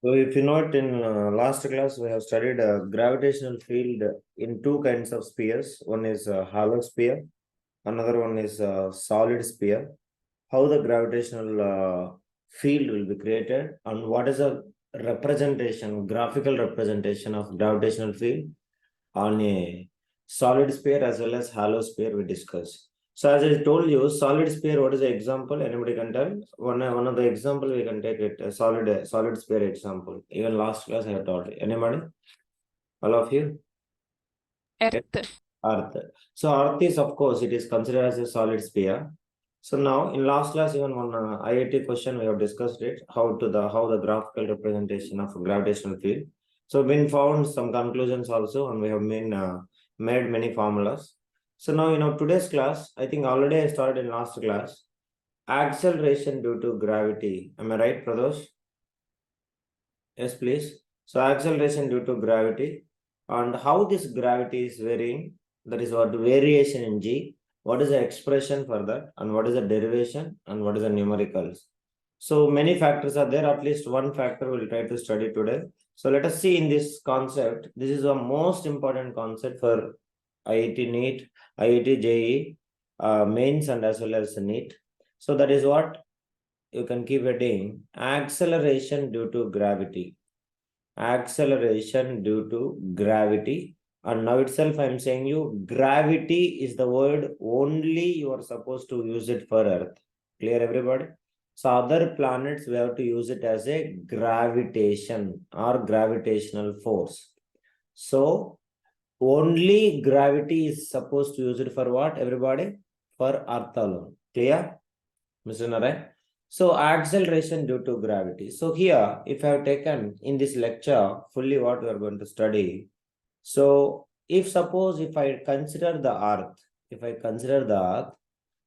So if you note in last class, we have studied gravitational field in two kinds of spheres. One is hollow sphere, another one is solid sphere. How the gravitational field will be created and what is a representation, graphical representation of gravitational field on a solid sphere as well as hollow sphere we discussed. So as I told you, solid sphere, what is the example? Anybody can tell? One of the example we can take it, a solid sphere example. Even last class I have taught. Anybody? All of you? Earth. Earth. So Earth is, of course, it is considered as a solid sphere. So now in last class, even one IIT question we have discussed it, how the graphical representation of gravitational field. So we found some conclusions also, and we have made many formulas. So now today's class, I think already I started in last class. Acceleration due to gravity. Am I right, Pradosh? Yes, please. So acceleration due to gravity and how this gravity is varying. That is what variation in G. What is the expression for that and what is the derivation and what is the numericals. So many factors are there. At least one factor we'll try to study today. So let us see in this concept. This is the most important concept for IIT NEET, IIT JEE, mains and as well as NEET. So that is what you can keep heading acceleration due to gravity. Acceleration due to gravity. And now itself I'm saying you gravity is the word only you are supposed to use it for Earth. Clear everybody? So other planets we have to use it as a gravitation or gravitational force. So only gravity is supposed to use it for what everybody? For Earth alone. Clear? Mr. Narayan? So acceleration due to gravity. So here, if I have taken in this lecture fully what we are going to study. So if I consider the Earth,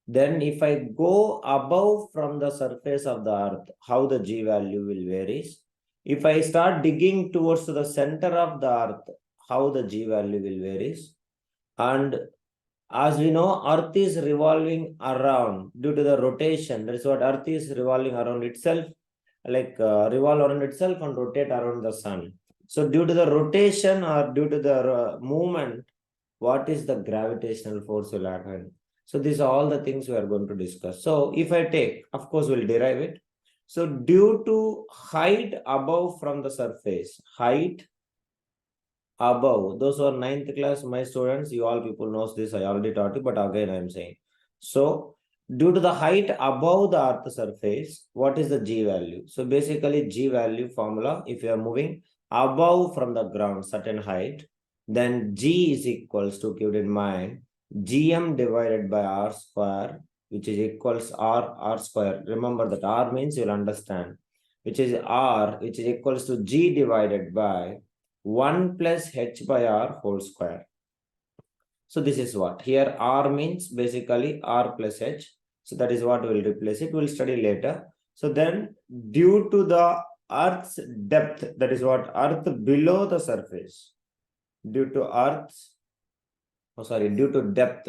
then if I go above from the surface of the Earth, how the G value will varies. If I start digging towards the center of the Earth, how the G value will varies. And as we know, Earth is revolving around due to the rotation. That is what Earth is revolving around itself, like revolve around itself and rotate around the sun. So due to the rotation or due to the movement, what is the gravitational force will happen? So these are all the things we are going to discuss. So if I take, of course, we'll derive it. So due to height above from the surface, height above, those who are 9th class, my students, you all people knows this, I already taught you, but again I'm saying. So due to the height above the earth surface, what is the G value? So basically G value formula, if you are moving above from the ground certain height, then G is equals to, keep it in mind, GM divided by R square, which is equals R square. Remember that R means you'll understand, which is R, which is equals to G divided by 1 plus h by r whole square. So this is what here r means basically r plus h. So that is what we'll replace it. We'll study later. So then due to the earth's depth, that is what earth below the surface, due to depth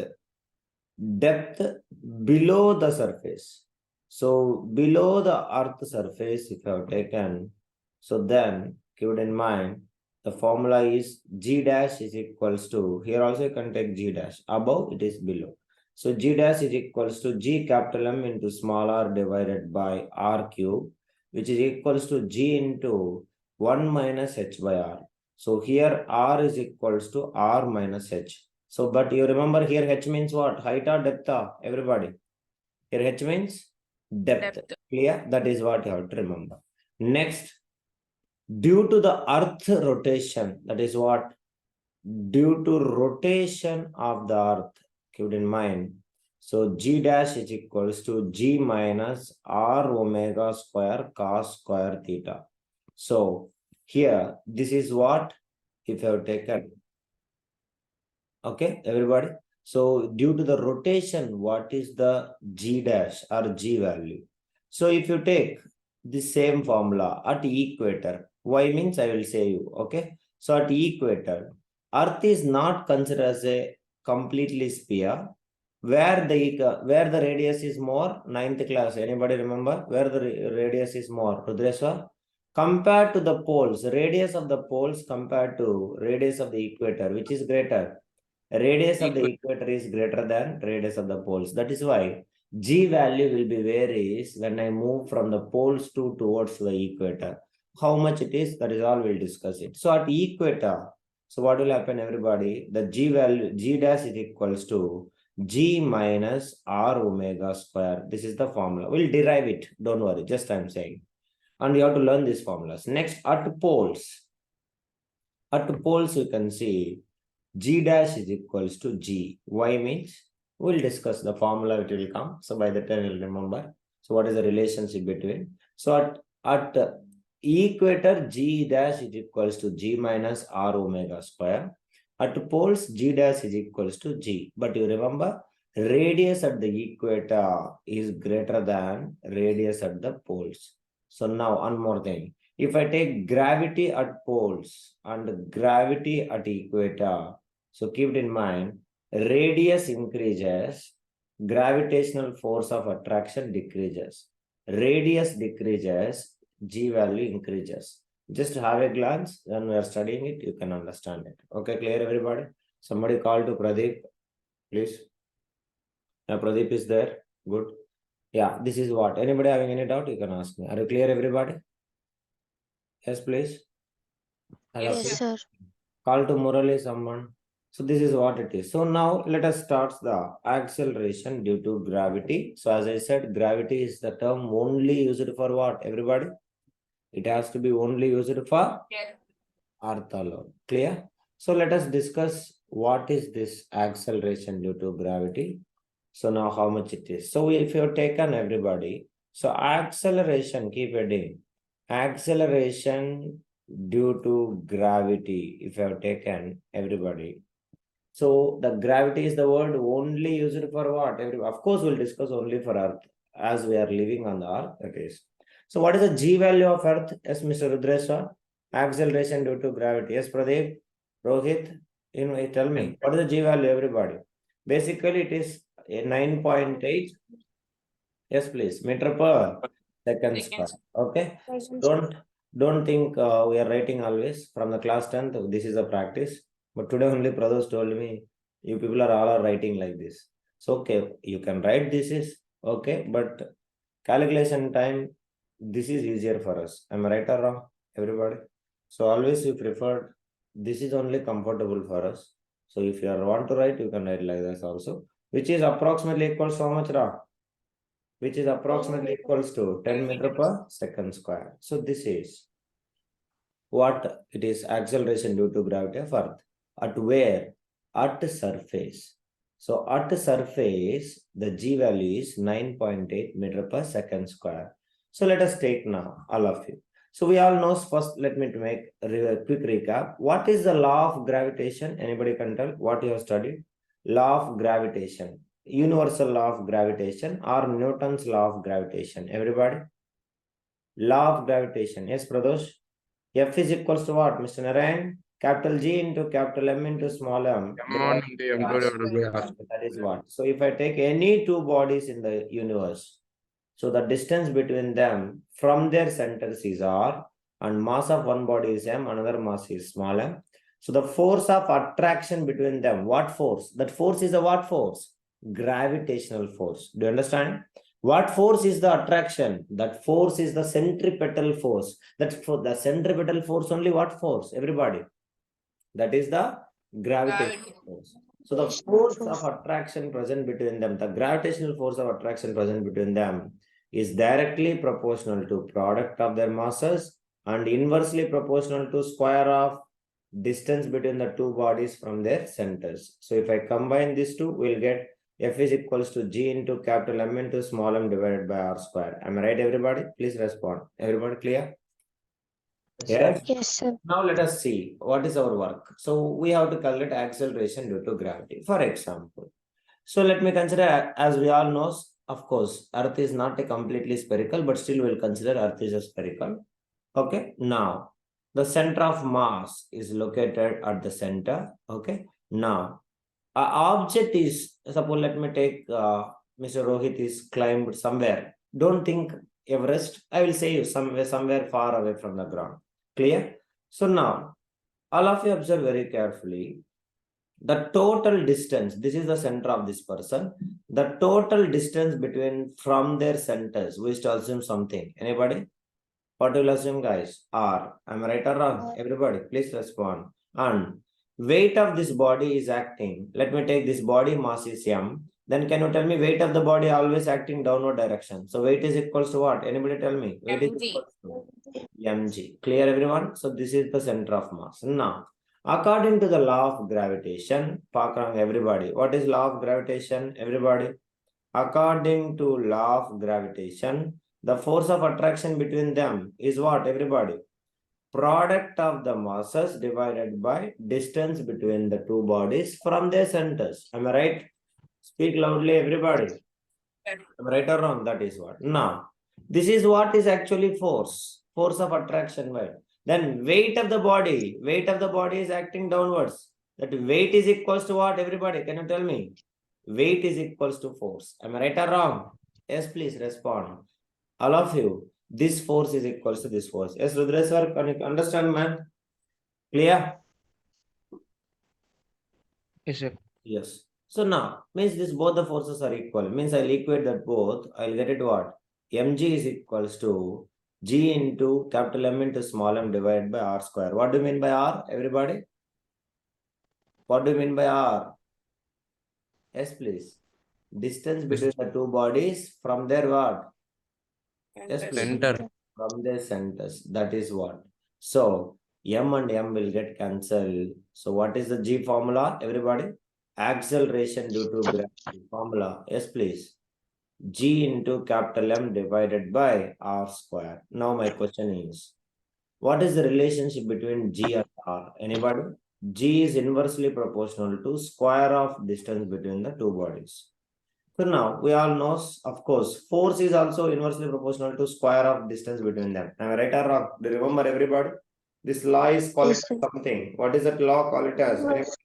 below the surface. So below the earth surface, if you have taken, so then keep it in mind, the formula is G dash is equals to, here also you can take G dash, above it is below. So G dash is equals to G capital M into small r divided by R cube, which is equals to G into 1 minus h by r. So here r is equals to r minus h. So but you remember here h means what? Height or depth? Everybody. Here h means depth. Clear? That is what you have to remember. Next, due to the earth rotation, that is what? Due to rotation of the earth, keep it in mind. So G dash is equals to G minus R omega square cos square theta. So here, this is what if you have taken. Okay, everybody. So due to the rotation, what is the G dash or G value? So if you take the same formula at equator, y means I will say you, okay? So at equator, Earth is not considered as a completely sphere. Where the radius is more, 9th class, anybody remember? Where the radius is more, Rudreswar? Compared to the poles, radius of the poles compared to radius of the equator, which is greater? Radius of the equator is greater than radius of the poles. That is why G value will be varies when I move from the poles to towards the equator. How much it is, that is all we'll discuss it. So at equator, so what will happen, everybody? The G value, G dash is equals to G minus R omega square. This is the formula. We'll derive it. Don't worry, just I'm saying. And you have to learn these formulas. Next, at poles. At poles, you can see G dash is equals to G. Y means we'll discuss the formula, it will come. So by the time you'll remember. So what is the relationship between? So at equator, G dash is equals to G minus R omega square. At poles, G dash is equals to G. But you remember, radius at the equator is greater than radius at the poles. So now one more thing. If I take gravity at poles and gravity at equator, so keep it in mind, radius increases, gravitational force of attraction decreases. Radius decreases, G value increases. Just have a glance, when we are studying it, you can understand it. Okay, clear everybody? Somebody call to Pradeep, please. Pradeep is there. Good. Yeah, this is what. Anybody having any doubt, you can ask me. Are you clear, everybody? Yes, please. Yes, sir. Call to Murali, someone. So this is what it is. So now let us start the acceleration due to gravity. So as I said, gravity is the term only used for what, everybody? It has to be only used for Earth alone. Clear? So let us discuss what is this acceleration due to gravity. So now how much it is. So if you have taken everybody, so acceleration, keep heading. Acceleration due to gravity, if you have taken everybody. So the gravity is the word only used for what? Of course, we'll discuss only for Earth as we are living on the Earth. That is. So what is the G value of Earth? Yes, Mr. Rudresha. Acceleration due to gravity. Yes, Pradeep, Rohit, tell me what is the G value, everybody? Basically, it is a 9.8. Yes, please. Meter per second square. Okay. Don't think we are writing always from the class 10th. This is a practice. But today only Prados told me you people are all writing like this. So okay, you can write this is okay, but calculation time, this is easier for us. Am I right or wrong, everybody? So always we prefer this is only comfortable for us. So if you want to write, you can write like this also, which is approximately equals to how much, Ra? Which is approximately equals to 10 meter per second square. So this is what it is, acceleration due to gravity of Earth. At where? At surface. So at the surface, the G value is 9.8 meter per second square. So let us take now, all of you. So we all know, first let me make a quick recap. What is the law of gravitation? Anybody can tell what you have studied? Law of gravitation. Universal law of gravitation or Newton's law of gravitation. Everybody? Law of gravitation. Yes, Pradosh? F is equals to what, Mr. Narayan? Capital G into capital M into small m. That is what. So if I take any two bodies in the universe, so the distance between them from their centers is R, and mass of one body is m, another mass is small m. So the force of attraction between them, what force? That force is a what force? Gravitational force. Do you understand? What force is the attraction? That force is the centripetal force. That's for the centripetal force only. What force? Everybody. That is the gravitational force. So the force of attraction present between them, the gravitational force of attraction present between them is directly proportional to product of their masses and inversely proportional to square of distance between the two bodies from their centers. So if I combine these two, we'll get F is equals to G into capital M into small m divided by R square. Am I right, everybody? Please respond. Everybody clear? Yes. Yes, sir. Now let us see what is our work. So we have to calculate acceleration due to gravity. For example, so let me consider, as we all know, of course, Earth is not a completely spherical, but still we'll consider Earth is a spherical. Okay. Now, the center of mass is located at the center. Okay. Now, an object is, suppose let me take Mr. Rohit is climbed somewhere. Don't think Everest, I will say you somewhere far away from the ground. Clear? So now, all of you observe very carefully. The total distance, this is the center of this person. The total distance between from their centers, we should assume something. Anybody? What will assume, guys? R. Am I right or wrong? Everybody, please respond. And weight of this body is acting. Let me take this body mass is M. Then can you tell me weight of the body always acting downward direction? So weight is equals to what? Anybody tell me? Weight is equals to mg. Clear, everyone? So this is the center of mass. Now, according to the law of gravitation, Pakrang, everybody. What is law of gravitation? Everybody. According to law of gravitation, the force of attraction between them is what, everybody? Product of the masses divided by distance between the two bodies from their centers. Am I right? Speak loudly, everybody. Am I right or wrong? That is what. Now, this is what is actually force. Force of attraction. Right? Then weight of the body. Weight of the body is acting downwards. That weight is equals to what, everybody? Can you tell me? Weight is equals to force. Am I right or wrong? Yes, please respond. All of you, this force is equals to this force. Yes, Rudra sir, can you understand, man? Clear? Yes, sir. Yes. So now, means this both the forces are equal. Means I'll equate that both. I'll get it what? Mg is equals to G into capital M into small m divided by R square. What do you mean by R, everybody? What do you mean by R? Yes, please. Distance between the two bodies from their what? Yes, please. Center. From their centers. That is what. So M and M will get cancelled. So what is the G formula, everybody? Acceleration due to gravity formula. Yes, please. G into capital M divided by R square. Now my question is, what is the relationship between G and R? Anybody? G is inversely proportional to square of distance between the two bodies. So now we all know, of course, force is also inversely proportional to square of distance between them. Am I right or wrong? Do you remember, everybody? This law is called Yes, sir. something. What is that law? Call it as? Inverse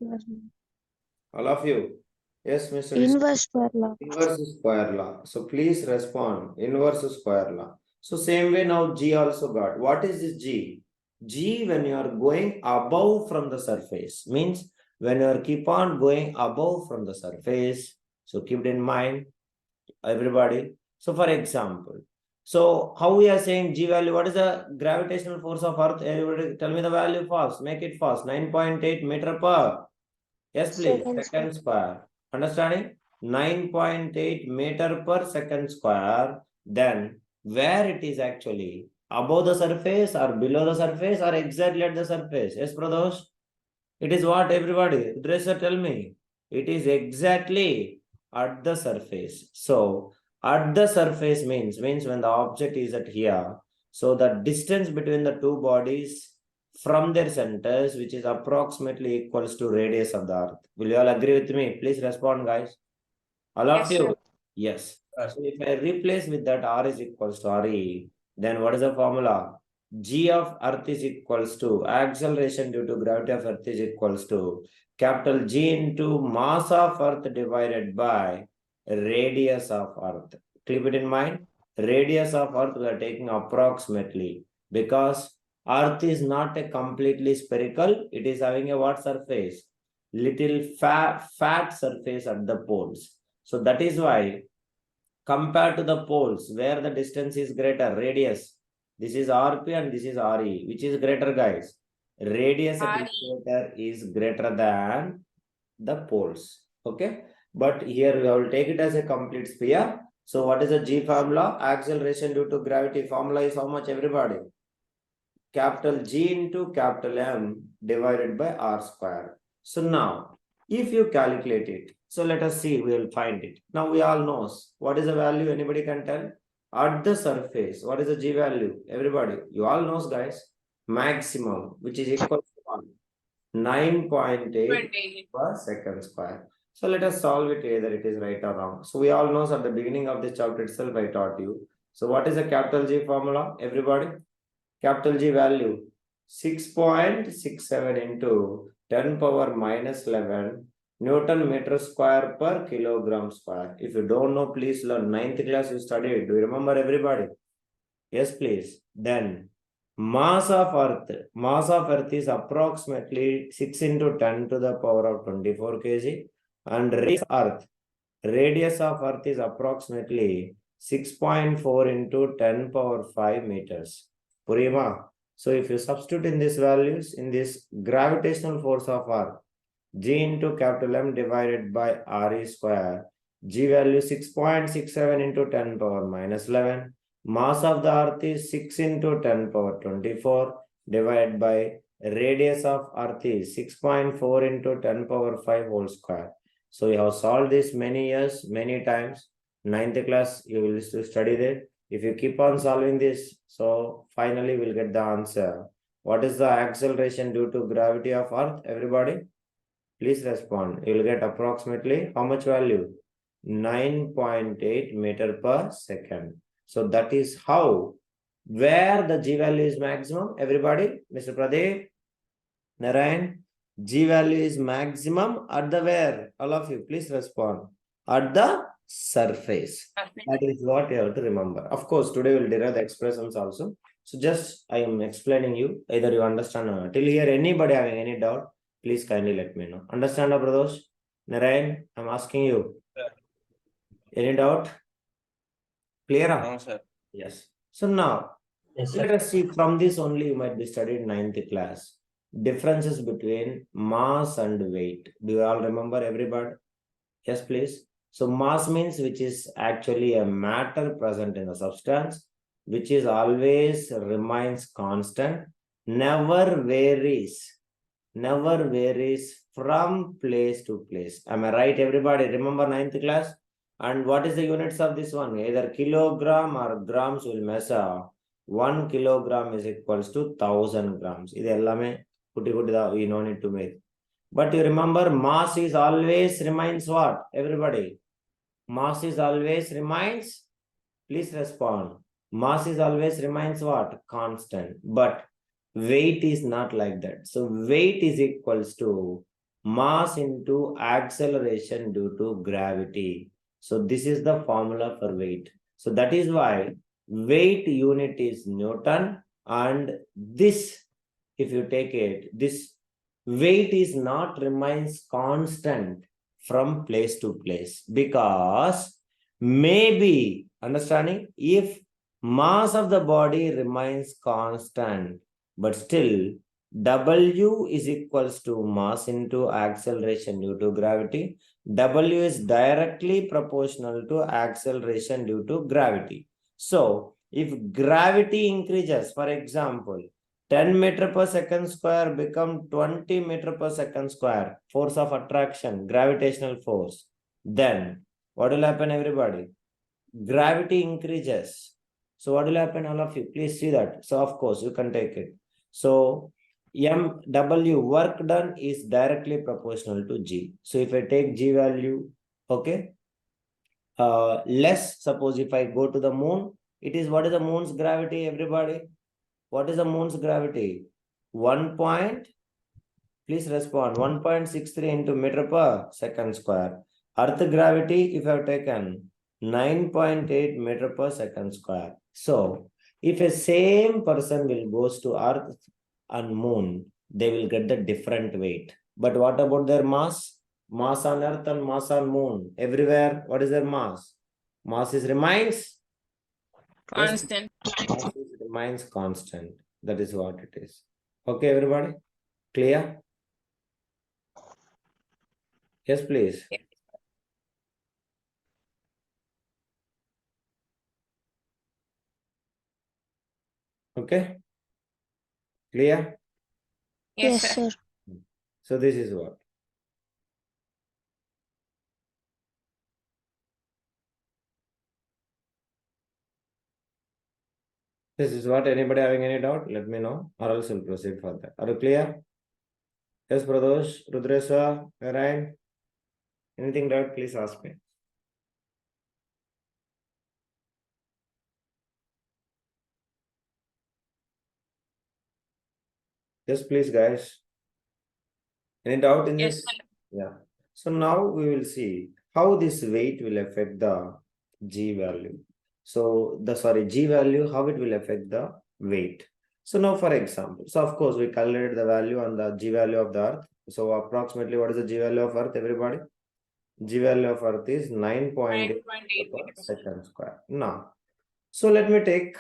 All of you. Yes, Mr. square law. Inverse square law. So please respond. Inverse square law. So same way now G also got. What is this G? G when you are going above from the surface means when you are keep on going above from the surface. So keep it in mind, everybody. So for example, so how we are saying G value, what is the gravitational force of Earth? Everybody tell me the value fast. Make it fast. 9.8 meter per. Yes, please. Second square. Understanding? 9.8 meter per second square. Then where it is actually above the surface or below the surface or exactly at the surface? Yes, Pradosh? It is what, everybody? Dresser, tell me. It is exactly at the surface. So at the surface means when the object is at here. So the distance between the two bodies from their centers, which is approximately equals to radius of the Earth. Will you all agree with me? Please respond, guys. All of you? Yes. So if I replace with that R is equals to RE, then what is the formula? G of Earth is equals to acceleration due to gravity of Earth is equals to capital G into mass of Earth divided by radius of Earth. Keep it in mind. Radius of Earth we are taking approximately because Earth is not a completely spherical. It is having a what surface? Little fat surface at the poles. So that is why compared to the poles where the distance is greater, radius, this is RP and this is RE, which is greater, guys? Radius at equator is greater than the poles. Okay, but here we will take it as a complete sphere. So what is the G formula? Acceleration due to gravity formula is how much, everybody? Capital G into capital M divided by R square. So now, if you calculate it, so let us see, we will find it. Now we all know what is the value, anybody can tell? At the surface, what is the G value? Everybody, you all knows, guys. Maximum, which is equal to 9.8 per second square. So let us solve it, either it is right or wrong. So we all know at the beginning of this chapter itself, I taught you. So what is the capital G formula, everybody? Capital G value 6.67 into 10 power minus 11 Newton meter square per kilogram square. If you don't know, please learn. 9th class you studied. Do you remember, everybody? Yes, please. Then mass of Earth is approximately 6 into 10 to the power of 24 kg, and radius of Earth is approximately 6.4 into 10 power 5 meters. Purima. So if you substitute in these values, in this gravitational force of Earth, G into capital M divided by RE square, G value 6.67 into 10 power minus 11. Mass of the Earth is 6 into 10 power 24 divided by radius of Earth is 6.4 into 10 power 5 whole square. So you have solved this many years, many times. 9th class, you will study that. If you keep on solving this, so finally we'll get the answer. What is the acceleration due to gravity of Earth, everybody? Please respond. You will get approximately how much value? 9.8 meter per second. So that is how, where the G value is maximum. Everybody, Mr. Pradeep, Narayan, G value is maximum at the where? All of you, please respond. At the surface. That is what you have to remember. Of course, today we'll derive the expressions also. So just I am explaining you, either you understand or not. Till here, anybody having any doubt, please kindly let me know. Understand, Pradosh? Narayan, I'm asking you. Any doubt? Clear? No, sir. Yes. So now, let us see from this only you might be studied 9th class. Differences between mass and weight. Do you all remember, everybody? Yes, please. So mass means which is actually a matter present in the substance, which is always remains constant, never varies from place to place. Am I right, everybody? Remember 9th class? And what is the units of this one? Either kilogram or grams will measure. 1 kilogram is equals to 1000 grams. This we no need to make. But you remember, mass is always remains what? Everybody. Mass is always remains. Please respond. Mass is always remains what? Constant. But weight is not like that. So weight is equals to mass into acceleration due to gravity. So this is the formula for weight. So that is why weight unit is Newton, and this, if you take it, this weight is not remains constant from place to place, because maybe, understanding, if mass of the body remains constant, but still W is equals to mass into acceleration due to gravity. W is directly proportional to acceleration due to gravity. So if gravity increases, for example, 10 meter per second square become 20 meter per second square, force of attraction, gravitational force, then what will happen, everybody? Gravity increases. So what will happen, all of you? Please see that. So of course you can take it. So MW, work done, is directly proportional to G. So if I take G value, okay, less, suppose if I go to the moon, it is, what is the moon's gravity, everybody? What is the moon's gravity? 1 point, please respond, 1.63 into meter per second square. Earth gravity, if I have taken 9.8 meter per second square. So if a same person will goes to Earth and moon, they will get the different weight. But what about their mass? Mass on Earth and mass on moon. Everywhere, what is their mass? Mass is remains Constant. Mass remains constant. That is what it is. Okay, everybody? Clear? Yes, please. Okay? Clear? Yes, Yes, sir. sir. So this is what. This is what. Anybody having any doubt? Let me know, or else we'll proceed further. Are you clear? Yes, Pradosh, Rudreswa, Narayan. Anything doubt, please ask me. Yes, please, guys. Any doubt in Yes, this? sir. Yeah. So now we will see how this weight will affect the G value. So the G value, how it will affect the weight. So now for example, so of course we calculated the value on the G value of the earth. So approximately what is the G value of earth, everybody? G value of earth is 9.8 per second square. Now, so let me take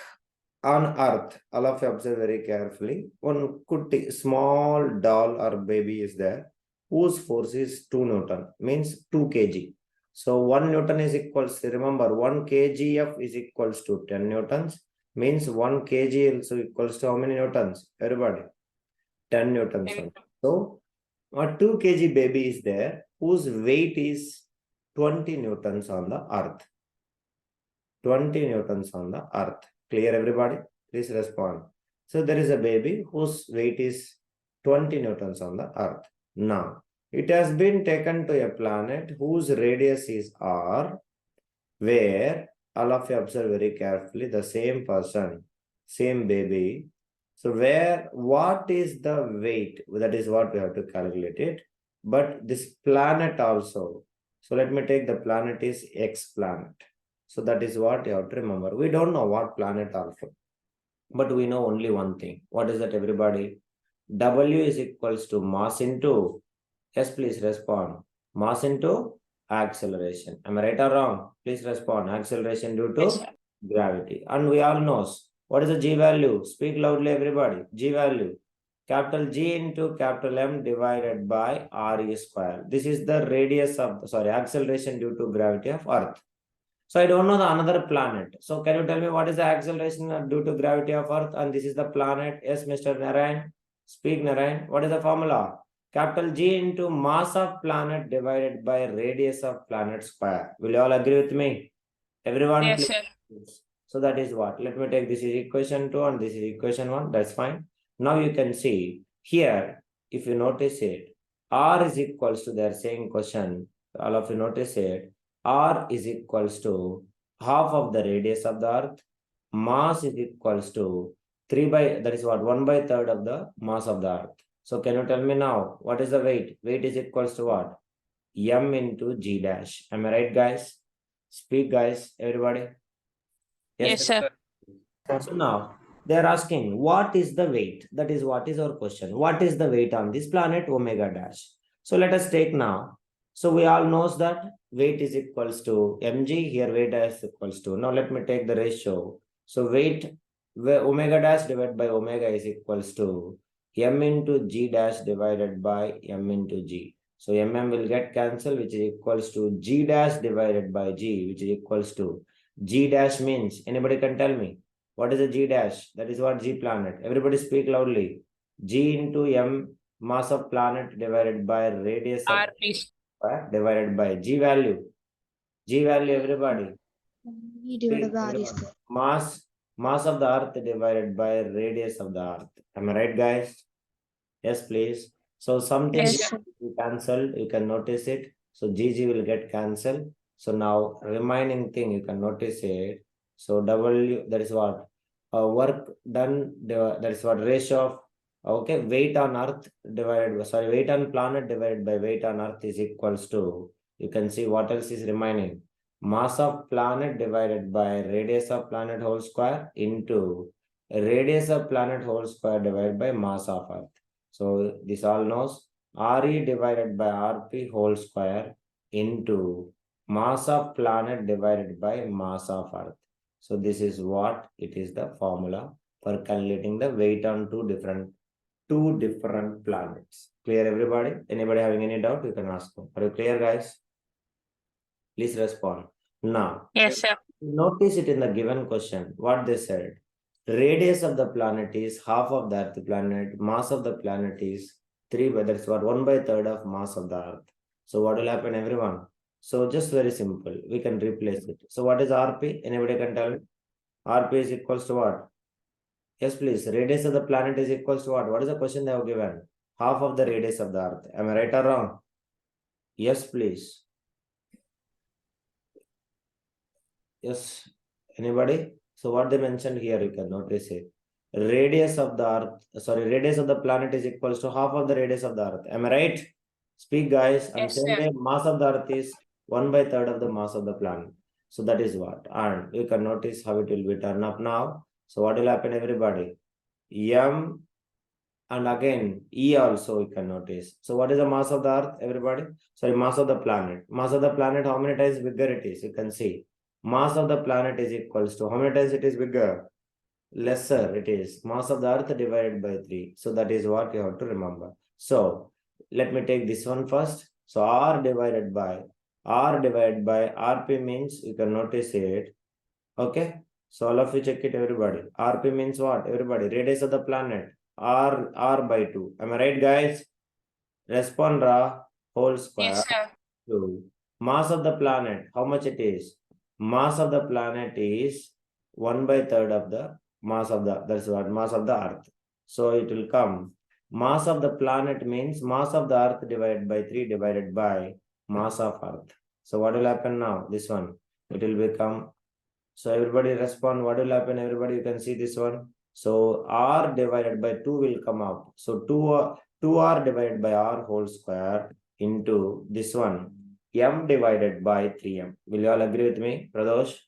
on earth, all of you observe very carefully. One could small doll or baby is there whose force is 2 Newton, means 2 kg. So 1 Newton is equals, remember 1 kgf is equals to 10 Newtons, means 1 kg also equals to how many Newtons? Everybody, 10 Newtons. So a 2 kg baby is there whose weight is 20 Newtons on the earth. 20 Newtons on the earth. Clear, everybody? Please respond. So there is a baby whose weight is 20 Newtons on the earth. Now, it has been taken to a planet whose radius is r, where all of you observe very carefully, the same person, same baby. So where, what is the weight? That is what we have to calculate it. But this planet also. So let me take the planet is X planet. So that is what you have to remember. We don't know what planet also, but we know only one thing. What is that, everybody? W is equals to mass into, yes, please respond. Mass into acceleration. Am I right or wrong? Please respond. Acceleration due to gravity. And we all know what is the G value? Speak loudly, everybody. G value. Capital G into capital M divided by RE square. This is the radius of, acceleration due to gravity of Earth. So I don't know the another planet. So can you tell me what is the acceleration due to gravity of Earth? And this is the planet. Yes, Mr. Narayan. Speak, Narayan. What is the formula? Capital G into mass of planet divided by radius of planet square. Will you all agree with me? Everyone? Yes, please. sir. So that is what. Let me take this is equation 2 and this is equation 1. That's fine. Now you can see here, if you notice it, R is equals to their same question. All of you notice it. R is equals to half of the radius of the earth. Mass is equals to 3 by, that is what, 1/3 of the mass of the earth. So can you tell me now, what is the weight? Weight is equals to what? M into G dash. Am I right, guys? Speak, guys, everybody. Yes, sir. So now they are asking, what is the weight? That is what is our question. What is the weight on this planet omega dash? So let us take now. So we all knows that weight is equals to mg. Here weight is equals to. Now let me take the ratio. So weight where omega dash divided by omega is equals to m into g dash divided by m into g. So mm will get cancelled, which is equals to g dash divided by g, which is equals to G dash means, anybody can tell me, what is a G dash? That is what G planet. Everybody speak loudly. G into M mass of planet divided by radius of RP. divided by G value. G value, everybody. E divided by R is the Mass of the earth divided by radius of the earth. Am I right, guys? Yes, please. So something Yes, cancelled, you can notice it. So GG will get cancelled. So now remaining thing you can notice it. So W, that is what? Work done, that is what ratio of, okay, weight on earth divided by, weight on planet divided by weight on earth is equals to, you can see what else is remaining. Mass of planet divided by radius of planet whole square into radius of planet whole square divided by mass of earth. So this all knows RE divided by RP whole square into mass of planet divided by mass of earth. So this is what it is, the formula for calculating the weight on two different planets. Clear, everybody? Anybody having any doubt, you can ask them. Are you clear, guys? Please respond. Now, yes, sir. notice it in the given question, what they said. Radius of the planet is half of the Earth planet. Mass of the planet is 3 by, that's what, 1/3 of mass of the Earth. So what will happen, everyone? So just very simple. We can replace it. So what is RP? Anybody can tell me? RP is equals to what? Yes, please. Radius of the planet is equals to what? What is the question they have given? Half of the radius of the Earth. Am I right or wrong? Yes, please. Yes. Anybody? So what they mentioned here, you can notice it. Radius of the earth, radius of the planet is equals to half of the radius of the earth. Am I right? Speak, guys. I'm Yes, saying sir. the mass of the earth is 1/3 of the mass of the planet. So that is what. And you can notice how it will be turned up now. So what will happen, everybody? M and again E also you can notice. So what is the mass of the earth, everybody? Sorry, mass of the planet. Mass of the planet, how many times bigger it is? You can see. Mass of the planet is equals to how many times it is bigger? Lesser it is. Mass of the earth divided by 3. So that is what you have to remember. So let me take this one first. So R divided by RP means you can notice it. Okay. So all of you check it, everybody. RP means what? Everybody, radius of the planet. R by 2. Am I right, guys? Respond whole square. Yes, sir. 2. Mass of the planet, how much it is? Mass of the planet is 1/3 of the mass of the, that's what, mass of the earth. So it will come. Mass of the planet means mass of the earth divided by 3 divided by mass of earth. So what will happen now? This one, it will become. So everybody respond. What will happen? Everybody, you can see this one. So R divided by 2 will come out. So 2R divided by R whole square into this one. M divided by 3M. Will you all agree with me, Pradosh?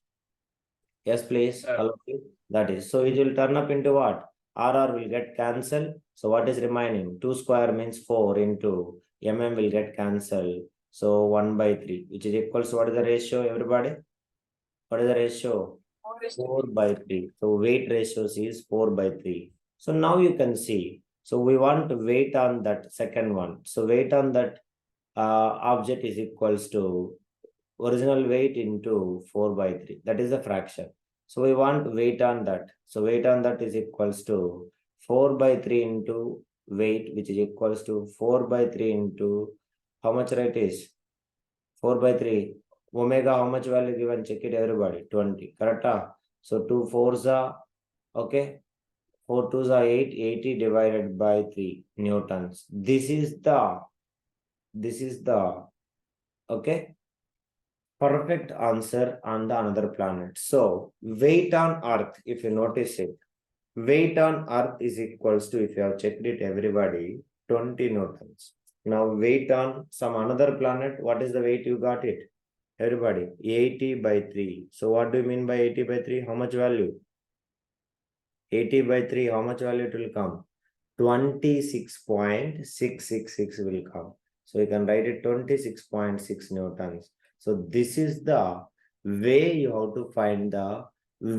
Yes, please. All of you. That is. So it will turn up into what? RR will get cancelled. So what is remaining? 2 square means 4 into MM will get cancelled. So 1/3, which is equals to what is the ratio, everybody? What is the ratio? 4/3. So weight ratios is 4/3. So now you can see. So we want to weight on that second one. So weight on that object is equals to original weight into 4/3. That is a fraction. So we want weight on that. So weight on that is equals to 4/3 into weight, which is equals to 4/3 into how much, right, is 4/3. Omega, how much value given? Check it, everybody. 20. Correct? So 2 4s are okay. 4 2s are 8. 80 divided by 3 newtons. This is the okay perfect answer on the another planet. So weight on earth, if you notice it, weight on earth is equals to, if you have checked it, everybody, 20 newtons. Now weight on some another planet, what is the weight? You got it, everybody? 80/3. So what do you mean by 80/3? How much value? 80/3, how much value it will come? 26.666 will come. So you can write it 26.6 newtons. So this is the way you have to find the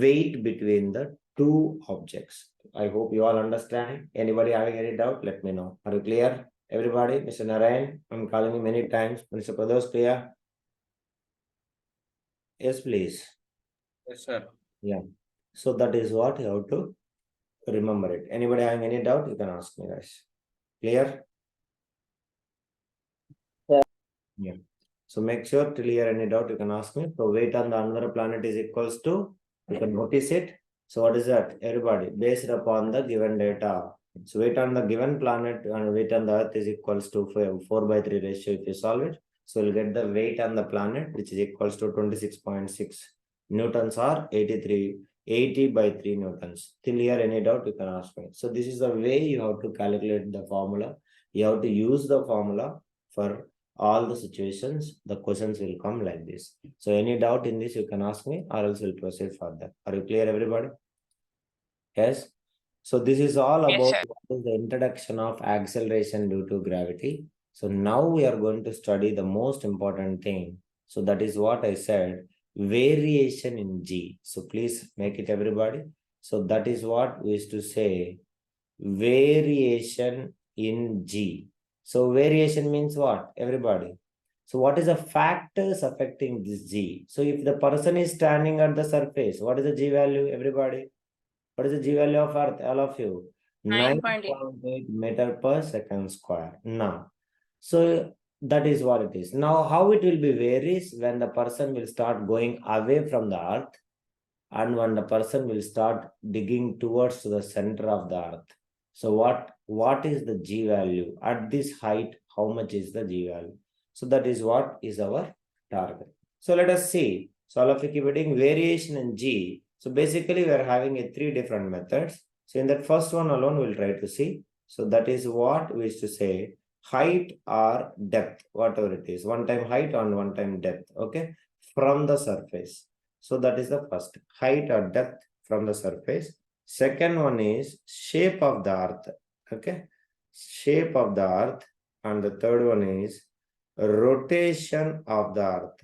weight between the two objects. I hope you all understand. Anybody having any doubt, let me know. Are you clear? Everybody, Mr. Narayan, I'm calling you many times. Mr. Pradosh, clear? Yes, please. Yes, sir. Yeah. So that is what you have to remember it. Anybody having any doubt, you can ask me, guys. Clear? Yeah. So make sure to clear any doubt, you can ask me. So weight on the another planet is equals to, you can notice it. So what is that? Everybody, based upon the given data. So weight on the given planet and weight on the earth is equals to 4/3 ratio if you solve it. So you'll get the weight on the planet, which is equals to 26.6 newtons or 80/3 newtons. Till here, any doubt, you can ask me. So this is the way you have to calculate the formula. You have to use the formula for all the situations. The questions will come like this. So any doubt in this, you can ask me, or else we'll proceed further. Are you clear, everybody? Yes. So this is all Yes, about sir. what is the introduction of acceleration due to gravity. So now we are going to study the most important thing. So that is what I said, variation in G. So please make it, everybody. So that is what we used to say, variation in G. So variation means what, everybody? So what is the factors affecting this G? So if the person is standing at the surface, what is the G value, everybody? What is the G value of Earth, all of you? 9.8. 9.8 meter per second square. Now, so that is what it is. Now, how it will be varies when the person will start going away from the Earth and when the person will start digging towards the center of the Earth. So what is the G value? At this height, how much is the G value? So that is what is our target. So let us see. So all of you keep reading variation in G. So basically we are having 3 different methods. So in that first one alone, we'll try to see. So that is what we used to say, height or depth, whatever it is. One time height and one time depth, okay, from the surface. So that is the first, height or depth from the surface. Second one is shape of the earth. Okay, shape of the earth. And the third one is rotation of the earth.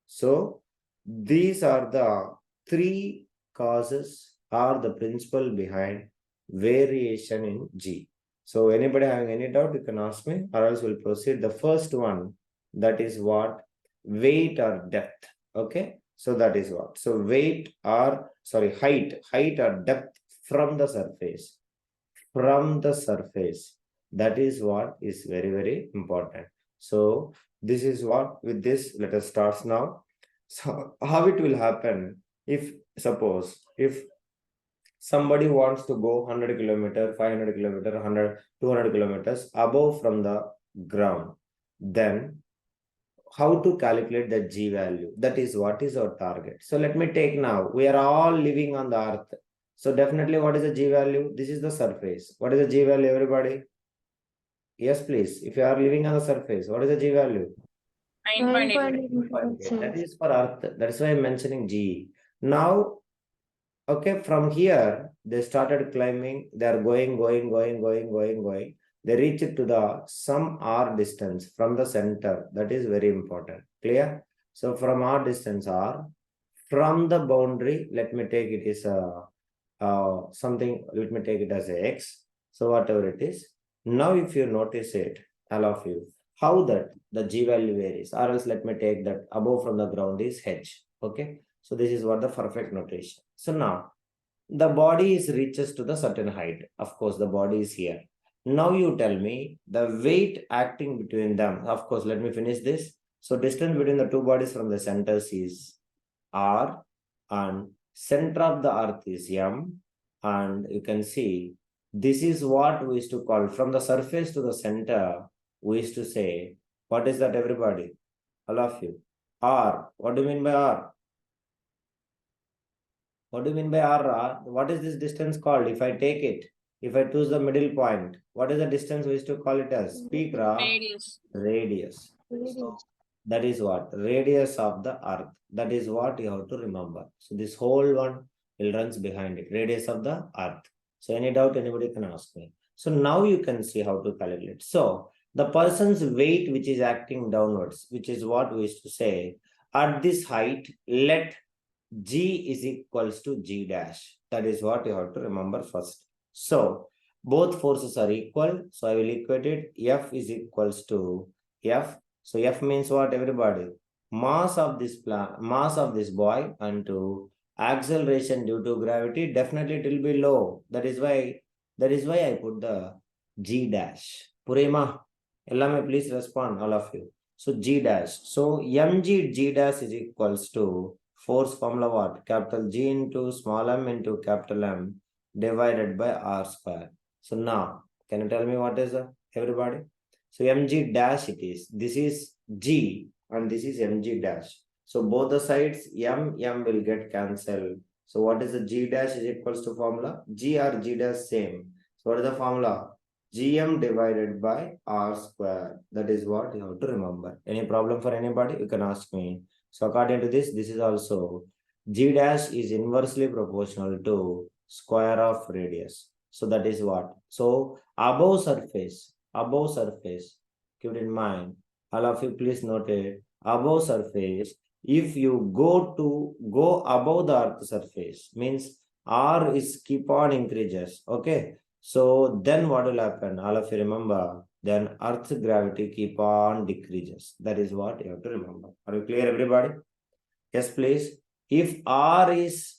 So these are the three causes or the principle behind variation in G. So anybody having any doubt, you can ask me, or else we'll proceed. The first one, that is what? Weight or depth. Okay, so that is what? So weight or, sorry, height or depth from the surface. From the surface. That is what is very, very important. So this is what, with this, let us start now. So how it will happen if, suppose, if somebody wants to go 100 kilometer, 500 kilometer, 100, 200 kilometers above from the ground, then how to calculate the G value? That is what is our target. So let me take now, we are all living on the earth. So definitely what is the G value? This is the surface. What is the G value, everybody? Yes, please. If you are living on the surface, what is the G value? 9.8. That is for earth. That's why I'm mentioning G. Now, okay, from here, they started climbing. They are going. They reach to the some R distance from the center. That is very important. Clear? So from R distance R, from the boundary, let me take it as something, let me take it as a X. So whatever it is. Now if you notice it, all of you, how that the G value varies, or else let me take that above from the ground is H. Okay. So this is what the perfect notation. So now the body is reaches to the certain height. Of course, the body is here. Now you tell me the weight acting between them. Of course, let me finish this. So distance between the two bodies from the centers is R, and center of the earth is M. And you can see this is what we used to call from the surface to the center. We used to say, what is that, everybody? All of you. R. What do you mean by R? What do you mean by R? What is this distance called? If I take it, if I choose the middle point, what is the distance we used to call it as? Speak, Ra. Radius. Radius. Radius. That is what? Radius of the earth. That is what you have to remember. So this whole one will runs behind it. Radius of the earth. So any doubt, anybody can ask me. So now you can see how to calculate. So the person's weight which is acting downwards, which is what we used to say, at this height, let G is equals to G dash. That is what you have to remember first. So both forces are equal. So I will equate it. F is equals to F. So F means what, everybody? Mass of this mass of this boy, and to acceleration due to gravity, definitely it will be low. That is why I put the G dash. Purema, Ellame, please respond, all of you. So G dash. So mg G dash is equals to force formula what? Capital G into small m into capital M divided by R square. So now, can you tell me what is everybody? So mg dash it is. This is G and this is mg dash. So both the sides m will get cancelled. So what is the G dash is equals to formula? G or G dash same. So what is the formula? Gm divided by R square. That is what you have to remember. Any problem for anybody? You can ask me. So according to this is also G dash is inversely proportional to square of radius. So that is what. So above surface, keep it in mind. All of you please note it. Above surface, if you go above the earth surface, means R is keep on increases. Okay. So then what will happen? All of you remember, then Earth's gravity keep on decreases. That is what you have to remember. Are you clear, everybody? Yes, please. If R is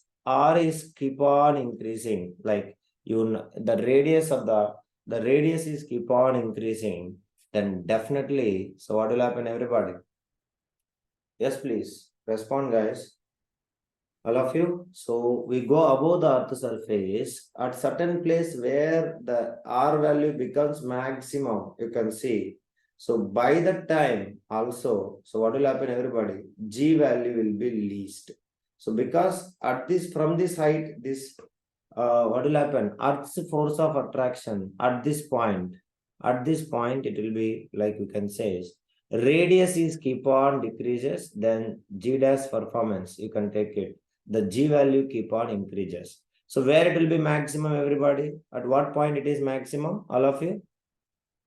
keep on increasing, like the radius of the radius is keep on increasing, then definitely. So what will happen, everybody? Yes, please respond, guys. All of you. So we go above the earth surface at certain place where the R value becomes maximum, you can see. So by that time also, so what will happen, everybody? G value will be least. So because at this, from this height, this what will happen? Earth's force of attraction at this point, it will be like you can say radius is keep on decreases, then G dash performance, you can take it. the G value keep on increases. So where it will be maximum, everybody? At what point it is maximum, all of you?